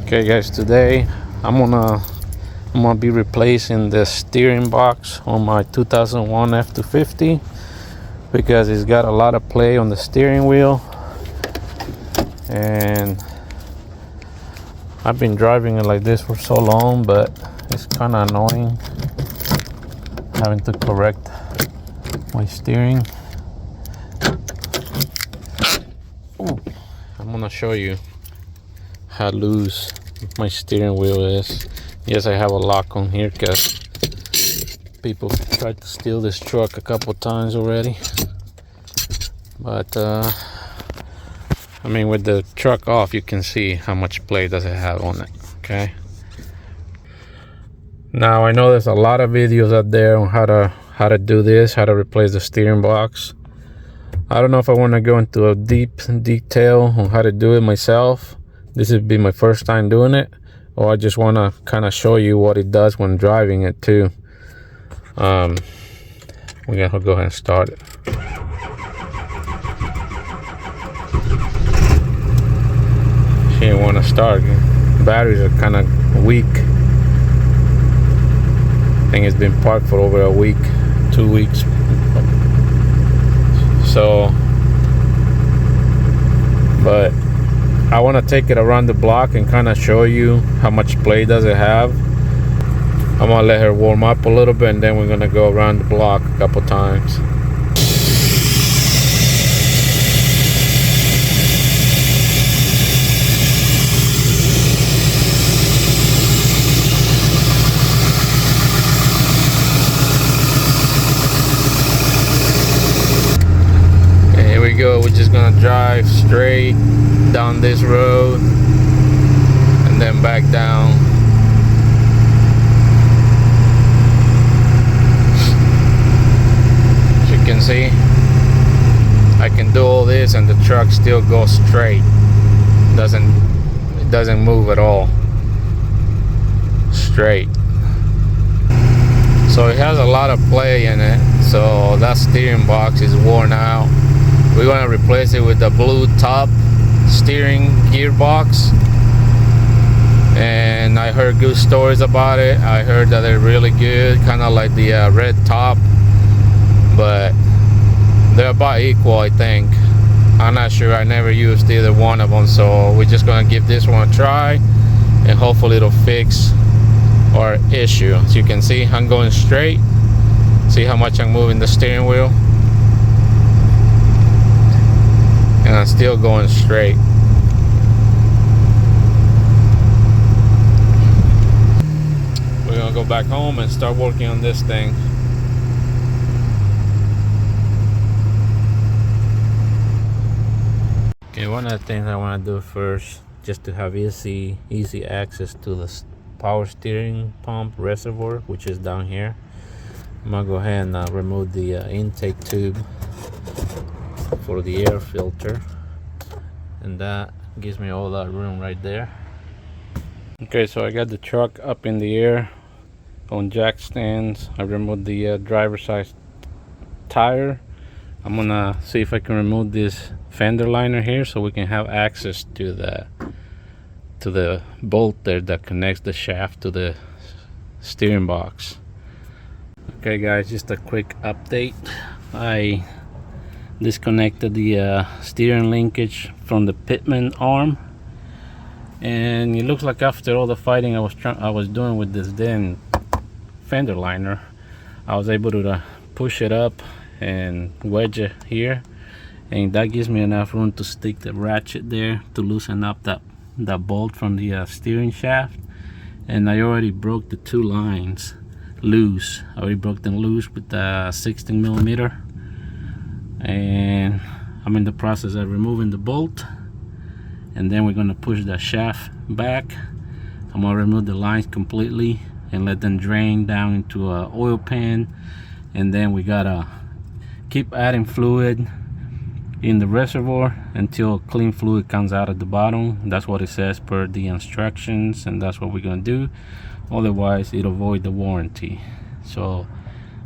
Okay guys, today I'm gonna be replacing the steering box on my 2001 F250 because it's got a lot of play on the steering wheel, and I've been driving it like this for so long, but it's kind of annoying having to correct my steering. Ooh, I'm gonna show you how loose my steering wheel is. Yes, I have a lock on here because people tried to steal this truck a couple times already, but I mean, with the truck off, you can see how much play does it have on it. Okay, now I know there's a lot of videos out there on how to do this, how to replace the steering box. I don't know if I want to go into a deep detail on how to do it myself. This would be my first time doing it, or I just want to kind of show you what it does when driving it too. We're gonna go ahead and start it. She didn't want to start. Batteries are kind of weak. I think it's been parked for over a week, 2 weeks. So, but I want to take it around the block and kind of show you how much play does it have. I'm gonna let her warm up a little bit, and then we're gonna go around the block a couple times. Okay, here we go. We're just gonna drive straight down this road and then back down. As you can see, I can do all this and the truck still goes straight. It doesn't move at all. Straight. So it has a lot of play in it. So that steering box is worn out. We're gonna replace it with the blue top steering gearbox, and I heard good stories about it. I heard that they're really good, kind of like the red top, but they're about equal, I think. I'm not sure, I never used either one of them, so we're just gonna give this one a try and hopefully it'll fix our issue. As you can see, I'm going straight. See how much I'm moving the steering wheel, and I'm still going straight. We're gonna go back home and start working on this thing. Okay, one of the things I want to do first, just to have easy access to the power steering pump reservoir, which is down here. I'm gonna go ahead and remove the intake tube for the air filter, and that gives me all that room right there. Okay, so I got the truck up in the air on jack stands. I removed the driver side tire. I'm gonna see if I can remove this fender liner here so we can have access to the bolt there that connects the shaft to the steering box. Okay guys, just a quick update. I disconnected the steering linkage from the pitman arm, and it looks like after all the fighting I was doing with this then fender liner, I was able to push it up and wedge it here, and that gives me enough room to stick the ratchet there to loosen up that bolt from the steering shaft. And I already broke the two lines loose. I already broke them loose with the 16 millimeter, and I'm in the process of removing the bolt, and then we're going to push the shaft back. I'm going to remove the lines completely and let them drain down into an oil pan, and then we gotta keep adding fluid in the reservoir until clean fluid comes out at the bottom. That's what it says per the instructions, and that's what we're gonna do. Otherwise it'll void the warranty. So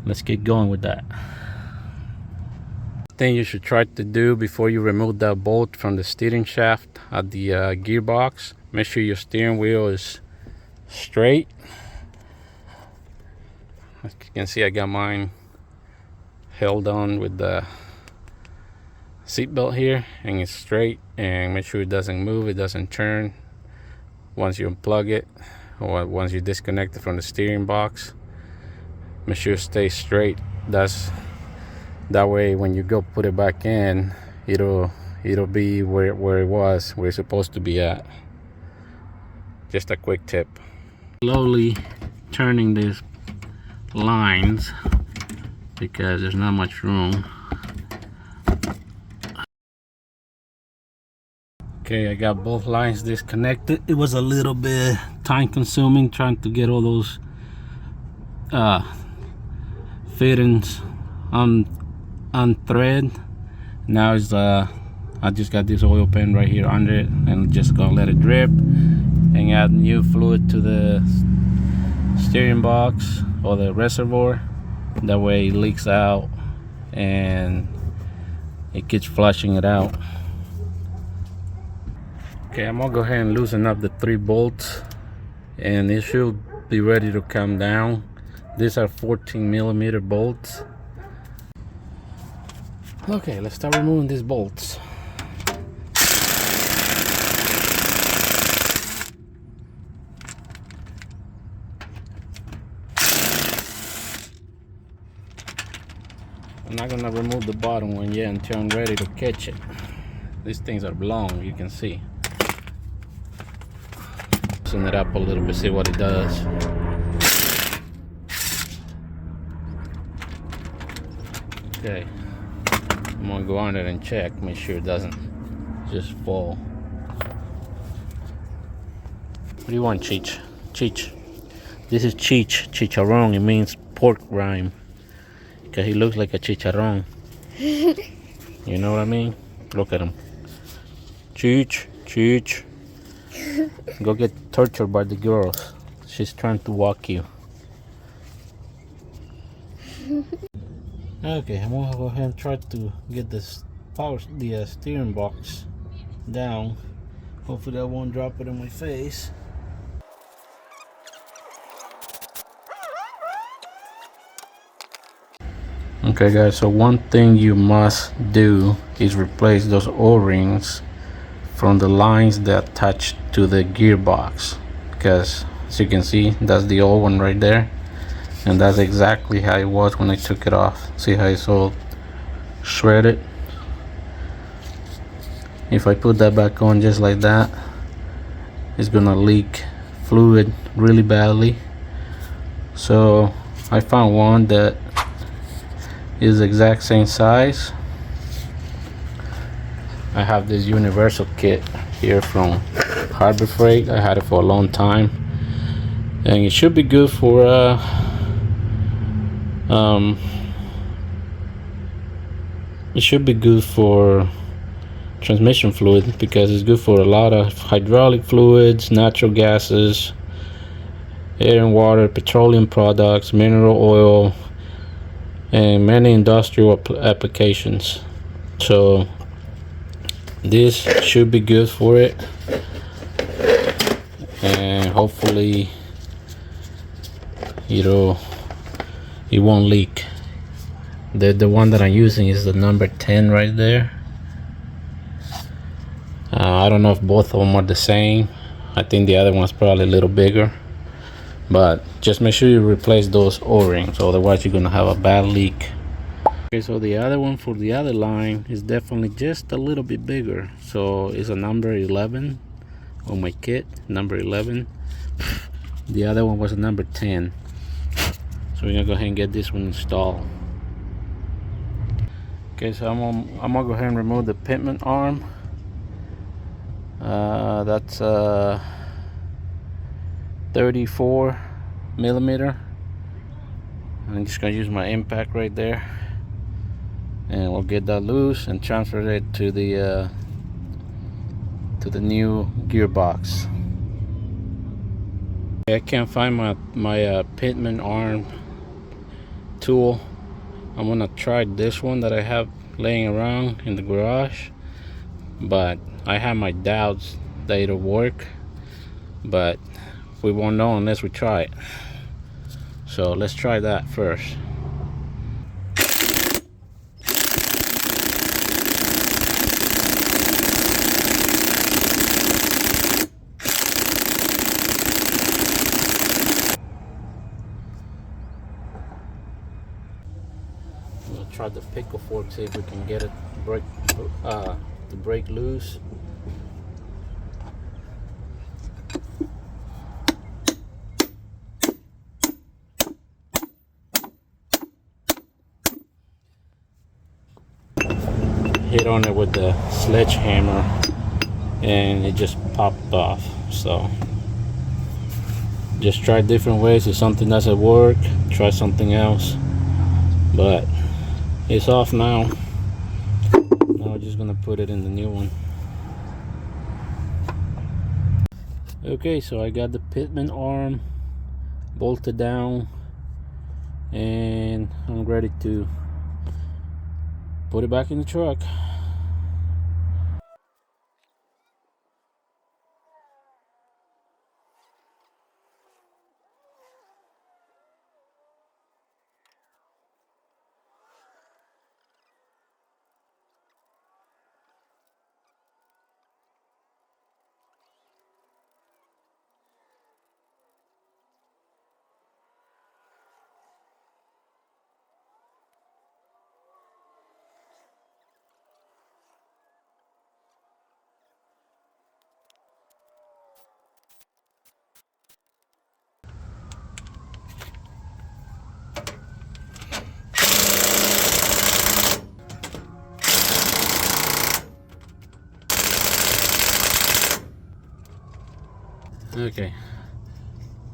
let's get going with that. Thing you should try to do before you remove that bolt from the steering shaft at the gearbox Make sure your steering wheel is straight. As you can see, I got mine held on with the seatbelt here, and it's straight. And make sure it doesn't move, it doesn't turn once you unplug it, or once you disconnect it from the steering box. Make sure it stays straight. That way when you go put it back in, it'll be where it's supposed to be at. Just a quick tip. Slowly turning these lines because there's not much room. Okay, I got both lines disconnected. It was a little bit time consuming trying to get all those fittings on thread. Now it's I just got this oil pan right here under it, and just gonna let it drip and add new fluid to the steering box or the reservoir. That way it leaks out and it keeps flushing it out. Okay, I'm gonna go ahead and loosen up the 3 bolts, and it should be ready to come down. These are 14mm bolts. Okay, let's start removing these bolts. I'm not gonna remove the bottom one yet until I'm ready to catch it. These things are long, you can see. Loosen it up a little bit, see what it does. Okay, I'm gonna go on it and check, make sure it doesn't just fall. What do you want, Cheech? Cheech. This is Cheech, chicharrón. It means pork rind. Because he looks like a chicharrón. You know what I mean? Look at him. Cheech, Cheech. Go get tortured by the girls. She's trying to walk you. Okay, I'm gonna go ahead and try to get the steering box down. Hopefully that won't drop it in my face. Okay guys, so one thing you must do is replace those O-rings from the lines that attach to the gearbox, because as you can see, that's the old one right there, and that's exactly how it was when I took it off. See how it's all shredded? If I put that back on just like that, it's gonna leak fluid really badly. So I found one that is the exact same size. I have this universal kit here from Harbor Freight. I had it for a long time, and it should be good for it should be good for transmission fluid, because it's good for a lot of hydraulic fluids, natural gases, air and water, petroleum products, mineral oil, and many industrial applications. So this should be good for it, and hopefully it won't leak. The one that I'm using is the number 10 right there. I don't know if both of them are the same. I think the other one's probably a little bigger, but just make sure you replace those O-rings, otherwise you're gonna have a bad leak. Okay, so the other one for the other line is definitely just a little bit bigger, so it's a number 11 on my kit, number 11. The other one was a number 10, so we're gonna go ahead and get this one installed. Okay, so I'm gonna go ahead and remove the pitman arm. That's 34mm. I'm just gonna use my impact right there, and we'll get that loose and transfer it to the new gearbox. I can't find my pitman arm tool. I'm gonna try this one that I have laying around in the garage, but I have my doubts that it'll work. but we won't know unless we try it. So let's try that first. We'll try the pickle fork, see if we can get it to break loose. Hit on it with the sledgehammer and it just popped off. So just try different ways. If something doesn't work, try something else. But it's off now. Now we're just gonna put it in the new one. Okay, so I got the pitman arm bolted down and I'm ready to put it back in the truck. Okay,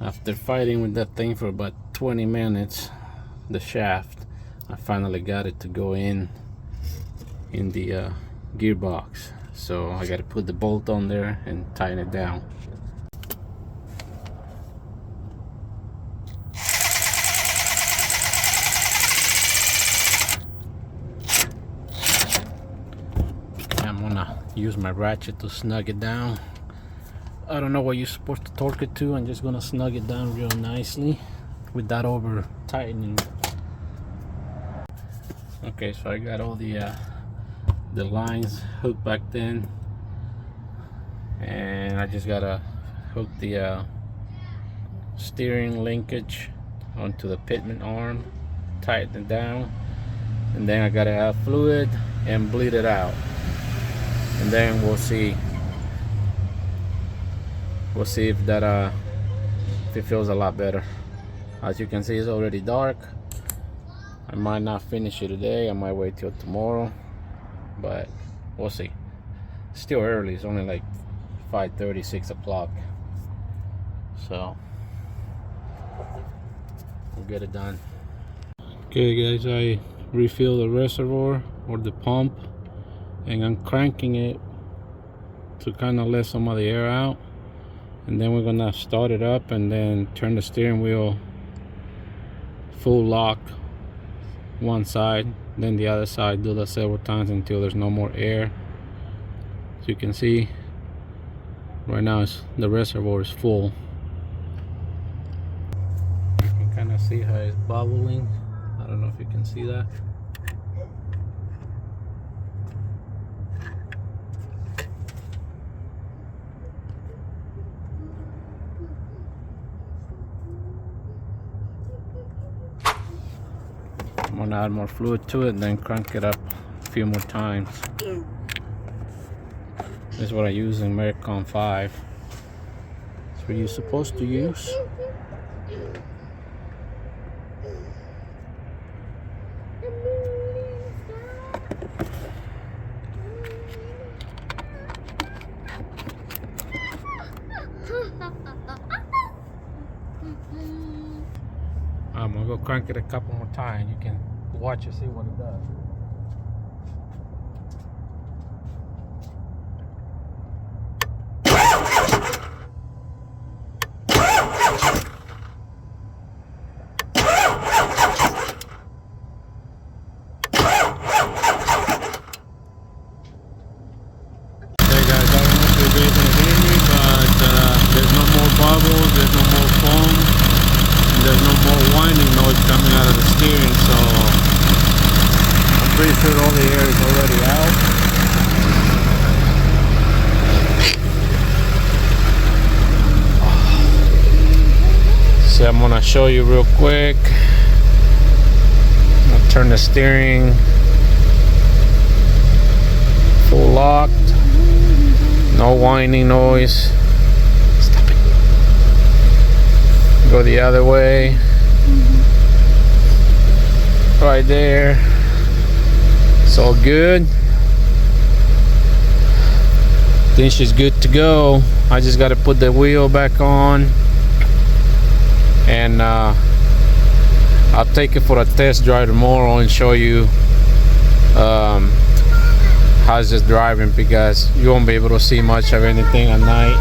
after fighting with that thing for about 20 minutes, the shaft, I finally got it to go in the gearbox. So I got to put the bolt on there and tighten it down. I'm gonna use my ratchet to snug it down. I don't know what you're supposed to torque it to. I'm just gonna snug it down real nicely without over tightening. Okay, so I got all the lines hooked back then, and I just gotta hook the steering linkage onto the pitman arm, tighten it down, and then I gotta add fluid and bleed it out, and then we'll see if that if it feels a lot better. As you can see, it's already dark. I might not finish it today, I might wait till tomorrow, but we'll see. It's still early, it's only like 5:30, 6 o'clock, so we'll get it done. Okay guys, I refilled the reservoir or the pump, and I'm cranking it to kind of let some of the air out, and then we're gonna start it up and then turn the steering wheel full lock one side, then the other side, do that several times until there's no more air. As you can see right now, the reservoir is full. You can kind of see how it's bubbling. I don't know if you can see that. I'm gonna add more fluid to it, then crank it up a few more times. This is what I use in Mericon 5. That's what you're supposed to use. I'm gonna go crank it a couple more times. You can watch and see what it does. Hey guys, I don't know if you're able to hear me, but there's no more pretty sure all the air is already out. So I'm gonna show you real quick. I'll turn the steering full locked. No whining noise. Stop it. Go the other way. Right there. It's all good. Think she's good to go. I just got to put the wheel back on, and I'll take it for a test drive tomorrow and show you how's this driving, because you won't be able to see much of anything at night.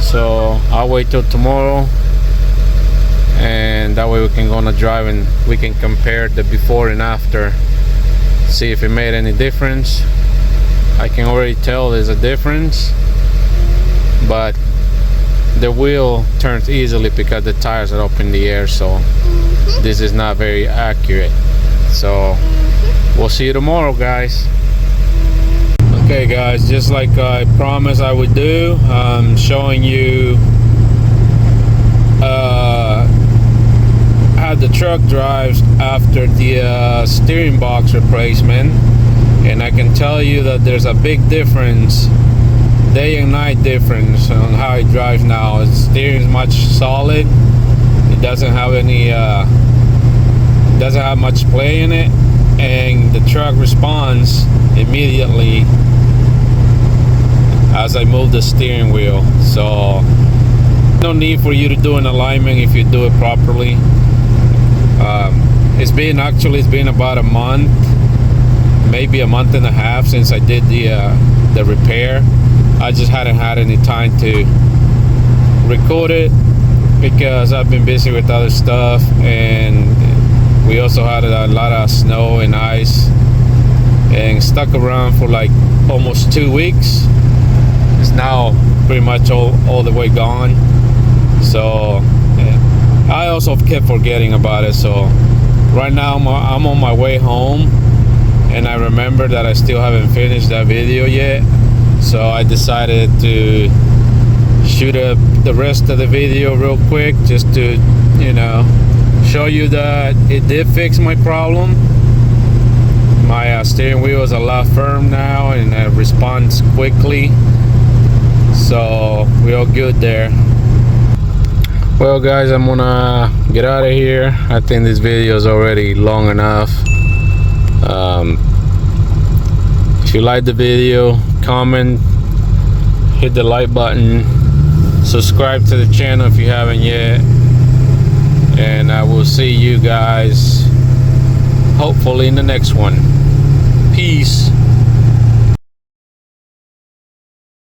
So I'll wait till tomorrow, and that way we can go on a drive and we can compare the before and after, see if it made any difference. I can already tell there's a difference, but the wheel turns easily because the tires are up in the air, so this is not very accurate. So we'll see you tomorrow, guys. Okay guys, just like I promised I would do, I'm showing you how the truck drives after the steering box replacement, and I can tell you that there's a big difference, day and night difference on how it drives now. The steering is much solid. It doesn't have any doesn't have much play in it, and the truck responds immediately as I move the steering wheel. So no need for you to do an alignment if you do it properly. It's been about a month, maybe a month and a half since I did the repair. I just hadn't had any time to record it because I've been busy with other stuff, and we also had a lot of snow and ice and stuck around for like almost 2 weeks. It's now pretty much all the way gone. So yeah, I also kept forgetting about it. So right now I'm on my way home, and I remember that I still haven't finished that video yet. So I decided to shoot the rest of the video real quick, just to, you know, show you that it did fix my problem. My steering wheel is a lot firm now, and it responds quickly. So we're all good there. Well guys, I'm gonna get out of here. I think this video is already long enough. If you like the video, comment, hit the like button, subscribe to the channel if you haven't yet, and I will see you guys hopefully in the next one. Peace.